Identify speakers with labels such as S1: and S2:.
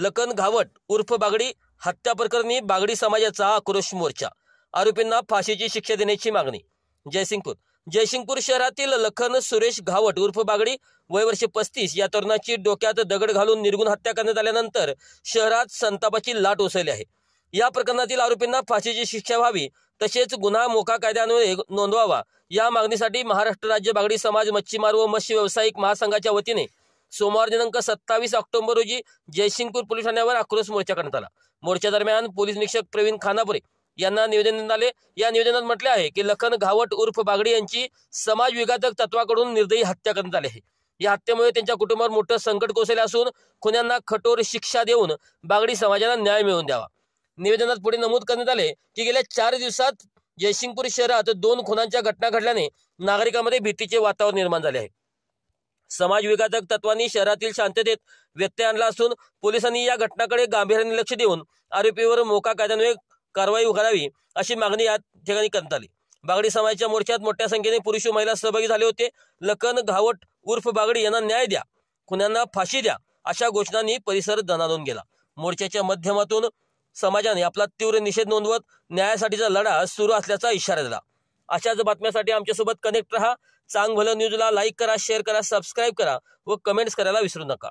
S1: लखन घावट उर्फ बागडी हत्या प्रकरणी बागडी समाजाचा आक्रोश मोर्चा, आरोपींना फाशीची शिक्षा देण्याची मागणी। जयसिंगपूर शहरातील लखन सुरेश घावट उर्फ बागडी वय वर्ष 35 या तरुणाची डोक्यात दगड घालून निर्गुण हत्या करण्यात आल्यानंतर शहरात संतापाची लाट उसळली आहे। या प्रकरणातील आरोपींना फाशीची शिक्षा व्हावी तसेच गुन्हा मोका कायद्यान्वये नोंदवावा या मागणीसाठी महाराष्ट्र राज्य बागडी समाज मच्छीमार व मत्स्य व्यावसायिक महासंघाच्या वतीने सोमवार दिनांक 27 ऑक्टोबर रोजी जयसिंगपूर पोलीस ठाण्यावर आक्रोश मोर्चा करण्यात आला। मोर्चा दरम्यान पोलीस निरीक्षक प्रवीण खानापुरे यांना निवेदन देण्यात आले। या निवेदनात म्हटले आहे की लखन घावट उर्फ बागडी यांची समाज विघातक तत्वाकडून निर्दयी हत्या करण्यात आली आहे। या हत्येमुळे त्यांच्या कुटुंबावर मोठं संकट कोसळले असून खुन्यांना कठोर शिक्षा देऊन बागडी समाजाला न्याय मिळवून द्यावा। निवेदनात पुढे नमूद करण्यात आले की गेल्या 4 दिवसात जयसिंगपूर शहरात 2 खुनांच्या घटना घडल्याने नागरिकांमध्ये भीतीचे वातावरण निर्माण झाले आहे। समाज विघातक तत्वांनी शहरातील शांततेत व्यत्यय आणला असून पोलिसांनी या घटनाकडे गांभीर्याने लक्ष देऊन आरोपीवर मोका कायद्यान्वये कारवाई करावी अशी मागणी या ठिकाणी करण्यात आली। बागडी समाजाच्या मोर्चात मोठ्या संख्येने पुरुष व महिला सहभागी झाले होते। लखन घावट उर्फ बागडी यांना न्याय द्या, खुन्यांना फाशी द्या अशा घोषणांनी परिसर दणाणून गेला। मोर्चाच्या माध्यमातून समाजाने आपला तीव्र निषेध नोंदवत न्यायासाठीचा लढा सुरू असल्याचा इशारा दिला। अशाच बातम्यांसाठी आमच्यासोबत कनेक्ट रहा। चांग भलं न्यूजला लाईक करा, शेअर करा, सबस्क्राईब करा व कमेंट्स करायला विसरू नका।